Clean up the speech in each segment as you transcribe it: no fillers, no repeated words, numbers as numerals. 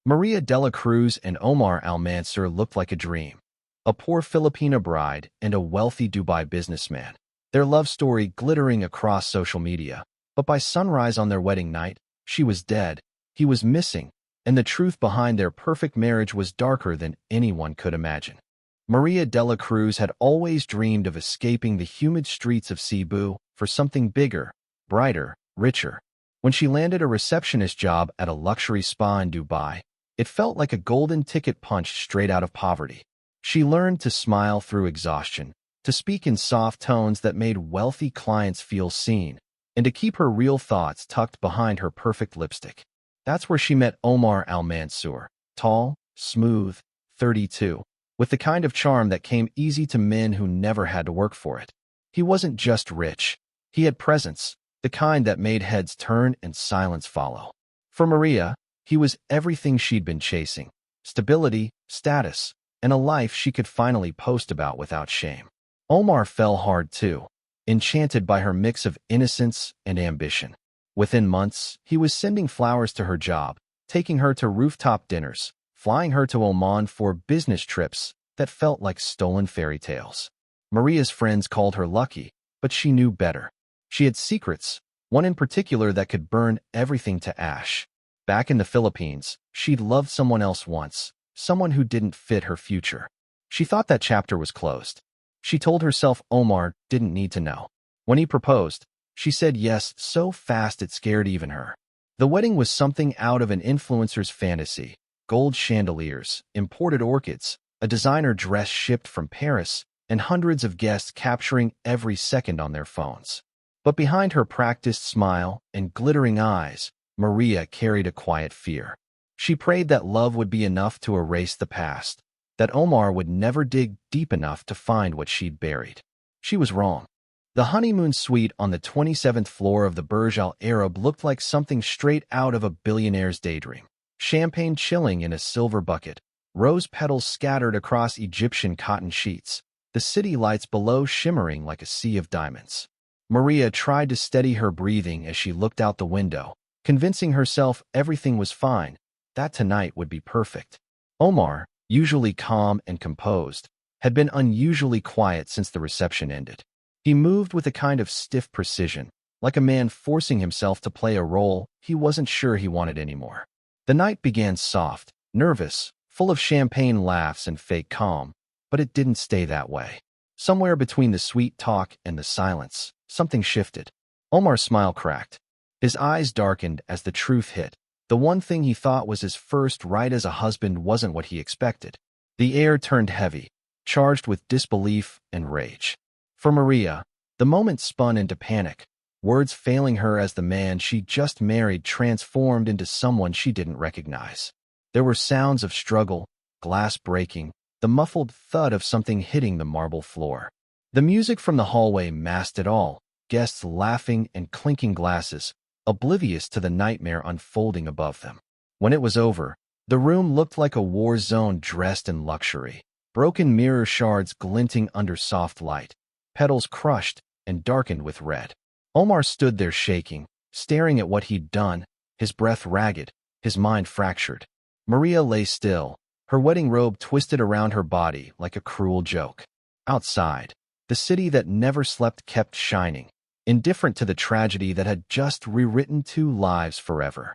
Maria Dela Cruz and Omar Al Mansoor looked like a dream. A poor Filipina bride and a wealthy Dubai businessman. Their love story glittering across social media. But by sunrise on their wedding night, she was dead, he was missing, and the truth behind their perfect marriage was darker than anyone could imagine. Maria Dela Cruz had always dreamed of escaping the humid streets of Cebu for something bigger, brighter, richer. When she landed a receptionist job at a luxury spa in Dubai, it felt like a golden ticket punched straight out of poverty. She learned to smile through exhaustion, to speak in soft tones that made wealthy clients feel seen, and to keep her real thoughts tucked behind her perfect lipstick. That's where she met Omar Al Mansoor, tall, smooth, 32, with the kind of charm that came easy to men who never had to work for it. He wasn't just rich. He had presence, the kind that made heads turn and silence follow. For Maria, he was everything she'd been chasing: stability, status, and a life she could finally post about without shame. Omar fell hard too, enchanted by her mix of innocence and ambition. Within months, he was sending flowers to her job, taking her to rooftop dinners, flying her to Oman for business trips that felt like stolen fairy tales. Maria's friends called her lucky, but she knew better. She had secrets, one in particular that could burn everything to ash. Back in the Philippines, she'd loved someone else once, someone who didn't fit her future. She thought that chapter was closed. She told herself Omar didn't need to know. When he proposed, she said yes so fast it scared even her. The wedding was something out of an influencer's fantasy: gold chandeliers, imported orchids, a designer dress shipped from Paris, and hundreds of guests capturing every second on their phones. But behind her practiced smile and glittering eyes, Maria carried a quiet fear. She prayed that love would be enough to erase the past, that Omar would never dig deep enough to find what she'd buried. She was wrong. The honeymoon suite on the 27th floor of the Burj Al Arab looked like something straight out of a billionaire's daydream. Champagne chilling in a silver bucket, rose petals scattered across Egyptian cotton sheets, the city lights below shimmering like a sea of diamonds. Maria tried to steady her breathing as she looked out the window, convincing herself everything was fine, that tonight would be perfect. Omar, usually calm and composed, had been unusually quiet since the reception ended. He moved with a kind of stiff precision, like a man forcing himself to play a role he wasn't sure he wanted anymore. The night began soft, nervous, full of champagne laughs and fake calm, but it didn't stay that way. Somewhere between the sweet talk and the silence, something shifted. Omar's smile cracked. His eyes darkened as the truth hit. The one thing he thought was his first right as a husband wasn't what he expected. The air turned heavy, charged with disbelief and rage. For Maria, the moment spun into panic, words failing her as the man she just married transformed into someone she didn't recognize. There were sounds of struggle, glass breaking, the muffled thud of something hitting the marble floor. The music from the hallway masked it all, guests laughing and clinking glasses, oblivious to the nightmare unfolding above them. When it was over, the room looked like a war zone dressed in luxury, broken mirror shards glinting under soft light, petals crushed and darkened with red. Omar stood there shaking, staring at what he'd done, his breath ragged, his mind fractured. Maria lay still, her wedding robe twisted around her body like a cruel joke. Outside, the city that never slept kept shining, indifferent to the tragedy that had just rewritten two lives forever.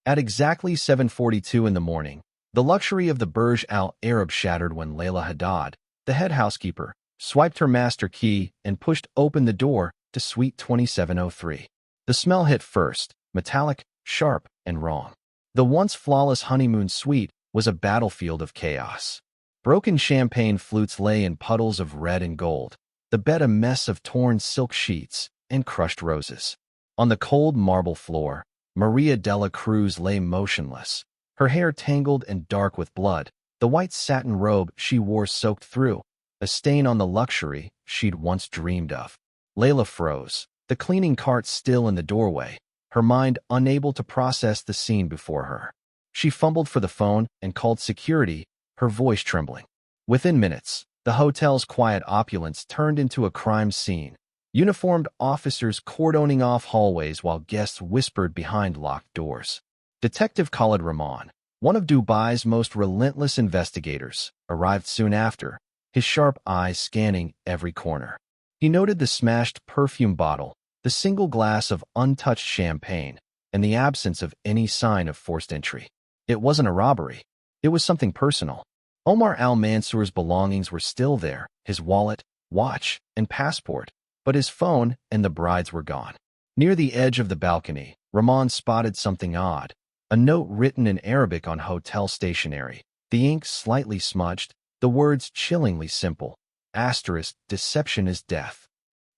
At exactly 7:42 in the morning, the luxury of the Burj Al Arab shattered when Layla Haddad, the head housekeeper, swiped her master key and pushed open the door to Suite 2703. The smell hit first, metallic, sharp, and wrong. The once flawless honeymoon suite was a battlefield of chaos. Broken champagne flutes lay in puddles of red and gold, the bed a mess of torn silk sheets and crushed roses. On the cold marble floor, Maria Dela Cruz lay motionless, her hair tangled and dark with blood, the white satin robe she wore soaked through, a stain on the luxury she'd once dreamed of. Layla froze, the cleaning cart still in the doorway, her mind unable to process the scene before her. She fumbled for the phone and called security, her voice trembling. Within minutes, the hotel's quiet opulence turned into a crime scene. Uniformed officers cordoning off hallways while guests whispered behind locked doors. Detective Khalid Rahman, One of Dubai's most relentless investigators arrived soon after, his sharp eyes scanning every corner. He noted the smashed perfume bottle, the single glass of untouched champagne, and the absence of any sign of forced entry. It wasn't a robbery. It was something personal. Omar Al Mansoor's belongings were still there, his wallet, watch, and passport, but his phone and the bride's were gone. Near the edge of the balcony, Rahman spotted something odd, a note written in Arabic on hotel stationery, the ink slightly smudged, the words chillingly simple. Asterisk, deception is death.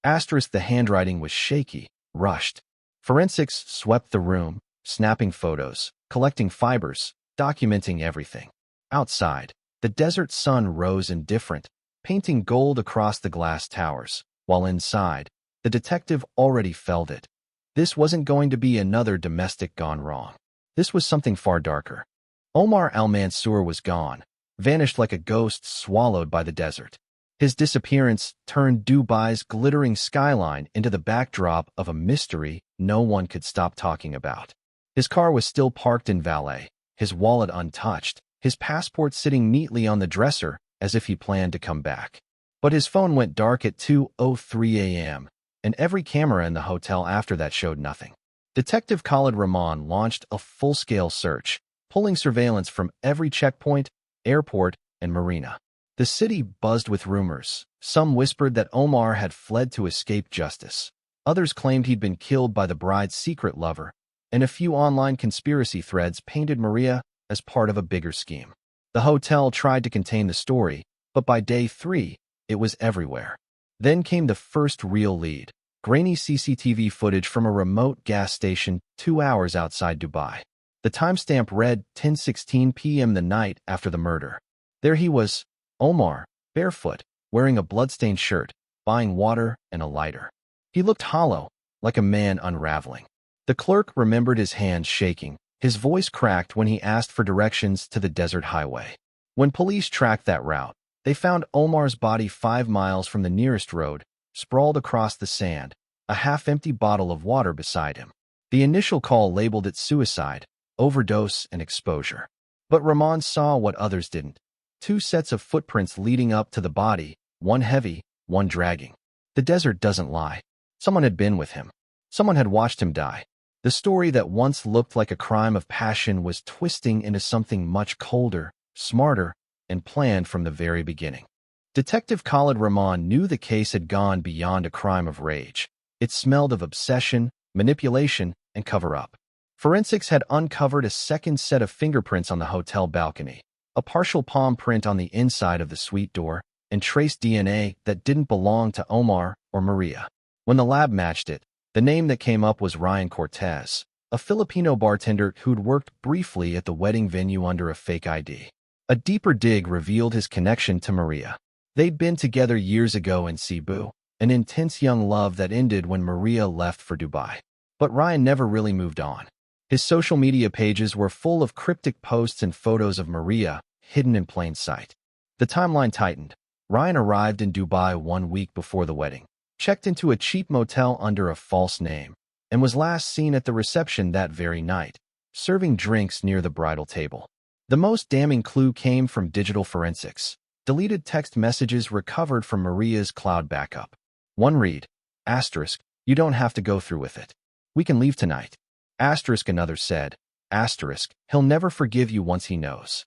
Asterisk, the handwriting was shaky, rushed. Forensics swept the room, snapping photos, collecting fibers, documenting everything. Outside, the desert sun rose indifferent, painting gold across the glass towers, while inside, the detective already felt it. This wasn't going to be another domestic gone wrong. This was something far darker. Omar Al Mansoor was gone, vanished like a ghost swallowed by the desert. His disappearance turned Dubai's glittering skyline into the backdrop of a mystery no one could stop talking about. His car was still parked in valet, his wallet untouched, his passport sitting neatly on the dresser as if he planned to come back. But his phone went dark at 2:03 a.m., and every camera in the hotel after that showed nothing. Detective Khalid Rahman launched a full-scale search, pulling surveillance from every checkpoint, airport, and marina. The city buzzed with rumors. Some whispered that Omar had fled to escape justice. Others claimed he'd been killed by the bride's secret lover, and a few online conspiracy threads painted Maria as part of a bigger scheme. The hotel tried to contain the story, but by day 3, it was everywhere. Then came the first real lead, grainy CCTV footage from a remote gas station 2 hours outside Dubai. The timestamp read 10:16 p.m. the night after the murder. There he was, Omar, barefoot, wearing a bloodstained shirt, buying water and a lighter. He looked hollow, like a man unraveling. The clerk remembered his hands shaking. His voice cracked when he asked for directions to the desert highway. When police tracked that route, they found Omar's body 5 miles from the nearest road, sprawled across the sand, a half-empty bottle of water beside him. The initial call labeled it suicide, overdose, and exposure. But Rahman saw what others didn't. 2 sets of footprints leading up to the body, one heavy, one dragging. The desert doesn't lie. Someone had been with him. Someone had watched him die. The story that once looked like a crime of passion was twisting into something much colder, smarter, and planned from the very beginning. Detective Khalid Rahman knew the case had gone beyond a crime of rage. It smelled of obsession, manipulation, and cover-up. Forensics had uncovered a second set of fingerprints on the hotel balcony, a partial palm print on the inside of the suite door, and traced DNA that didn't belong to Omar or Maria. When the lab matched it, the name that came up was Ryan Cortez, a Filipino bartender who'd worked briefly at the wedding venue under a fake ID. A deeper dig revealed his connection to Maria. They'd been together years ago in Cebu, an intense young love that ended when Maria left for Dubai. But Ryan never really moved on. His social media pages were full of cryptic posts and photos of Maria, hidden in plain sight. The timeline tightened. Ryan arrived in Dubai 1 week before the wedding, checked into a cheap motel under a false name, and was last seen at the reception that very night, serving drinks near the bridal table. The most damning clue came from digital forensics. Deleted text messages recovered from Maria's cloud backup. One read, asterisk, you don't have to go through with it. We can leave tonight. Asterisk, another said, asterisk, he'll never forgive you once he knows.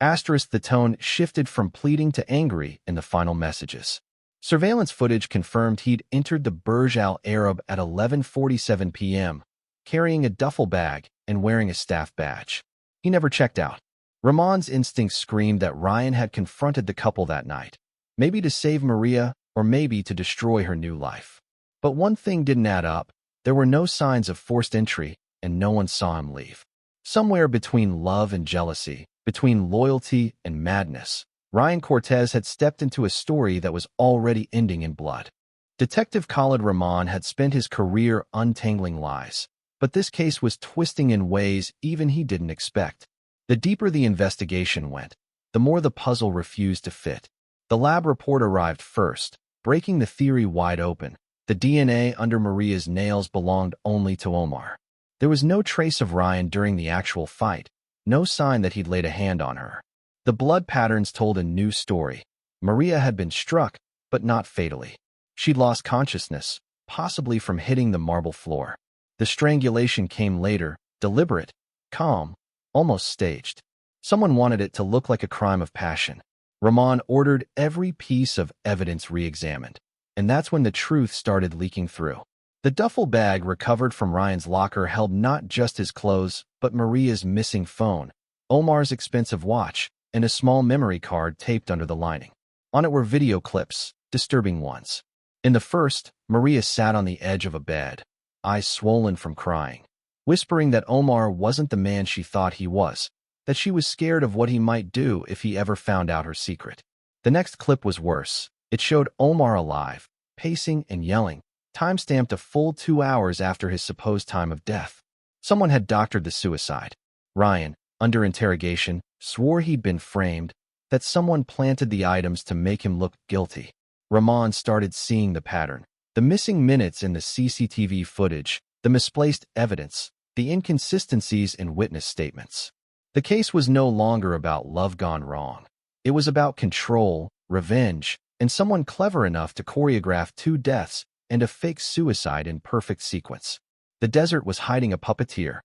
Asterisk, the tone shifted from pleading to angry in the final messages. Surveillance footage confirmed he'd entered the Burj Al Arab at 11:47 p.m., carrying a duffel bag and wearing a staff badge. He never checked out. Rahman's instincts screamed that Ryan had confronted the couple that night, maybe to save Maria or maybe to destroy her new life. But one thing didn't add up. There were no signs of forced entry, and no one saw him leave. Somewhere between love and jealousy, between loyalty and madness, Ryan Cortez had stepped into a story that was already ending in blood. Detective Khalid Rahman had spent his career untangling lies, but this case was twisting in ways even he didn't expect. The deeper the investigation went, the more the puzzle refused to fit. The lab report arrived first, breaking the theory wide open. The DNA under Maria's nails belonged only to Omar. There was no trace of Ryan during the actual fight, no sign that he'd laid a hand on her. The blood patterns told a new story. Maria had been struck, but not fatally. She'd lost consciousness, possibly from hitting the marble floor. The strangulation came later, deliberate, calm, almost staged. Someone wanted it to look like a crime of passion. Rahman ordered every piece of evidence re-examined, and that's when the truth started leaking through. The duffel bag recovered from Ryan's locker held not just his clothes, but Maria's missing phone, Omar's expensive watch, and a small memory card taped under the lining. On it were video clips, disturbing ones. In the first, Maria sat on the edge of a bed, eyes swollen from crying, whispering that Omar wasn't the man she thought he was, that she was scared of what he might do if he ever found out her secret. The next clip was worse. It showed Omar alive, pacing and yelling, time-stamped a full 2 hours after his supposed time of death. Someone had doctored the suicide. Ryan, under interrogation, swore he'd been framed, that someone planted the items to make him look guilty. Rahman started seeing the pattern. The missing minutes in the CCTV footage, the misplaced evidence, the inconsistencies in witness statements. The case was no longer about love gone wrong. It was about control, revenge, and someone clever enough to choreograph 2 deaths and a fake suicide in perfect sequence. The desert was hiding a puppeteer.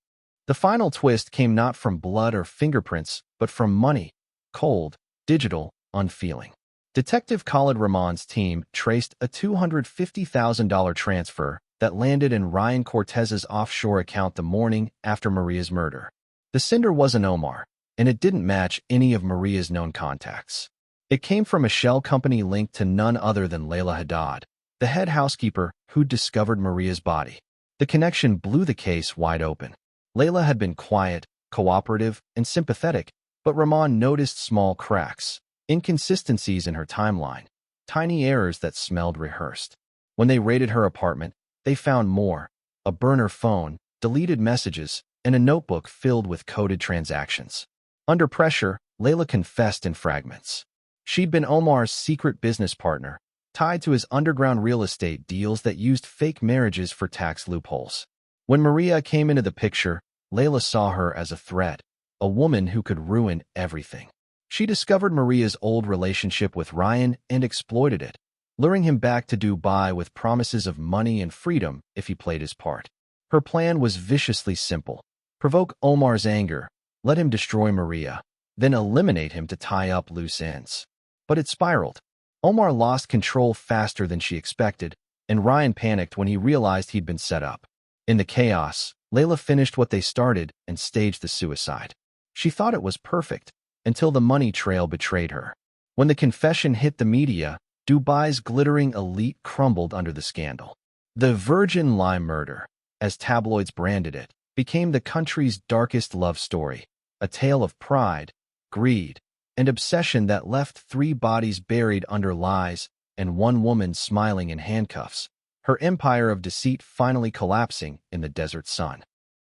The final twist came not from blood or fingerprints, but from money, cold, digital, unfeeling. Detective Khalid Rahman's team traced a $250,000 transfer that landed in Ryan Cortez's offshore account the morning after Maria's murder. The sender wasn't Omar, and it didn't match any of Maria's known contacts. It came from a shell company linked to none other than Layla Haddad, the head housekeeper who'd discovered Maria's body. The connection blew the case wide open. Layla had been quiet, cooperative, and sympathetic, but Rahman noticed small cracks, inconsistencies in her timeline, tiny errors that smelled rehearsed. When they raided her apartment, they found more: a burner phone, deleted messages, and a notebook filled with coded transactions. Under pressure, Layla confessed in fragments. She'd been Omar's secret business partner, tied to his underground real estate deals that used fake marriages for tax loopholes. When Maria came into the picture, Layla saw her as a threat, a woman who could ruin everything. She discovered Maria's old relationship with Ryan and exploited it, luring him back to Dubai with promises of money and freedom if he played his part. Her plan was viciously simple: provoke Omar's anger, let him destroy Maria, then eliminate him to tie up loose ends. But it spiraled. Omar lost control faster than she expected, and Ryan panicked when he realized he'd been set up. In the chaos, Layla finished what they started and staged the suicide. She thought it was perfect, until the money trail betrayed her. When the confession hit the media, Dubai's glittering elite crumbled under the scandal. The Virgin Lie murder, as tabloids branded it, became the country's darkest love story, a tale of pride, greed, and obsession that left 3 bodies buried under lies and 1 woman smiling in handcuffs, her empire of deceit finally collapsing in the desert sun.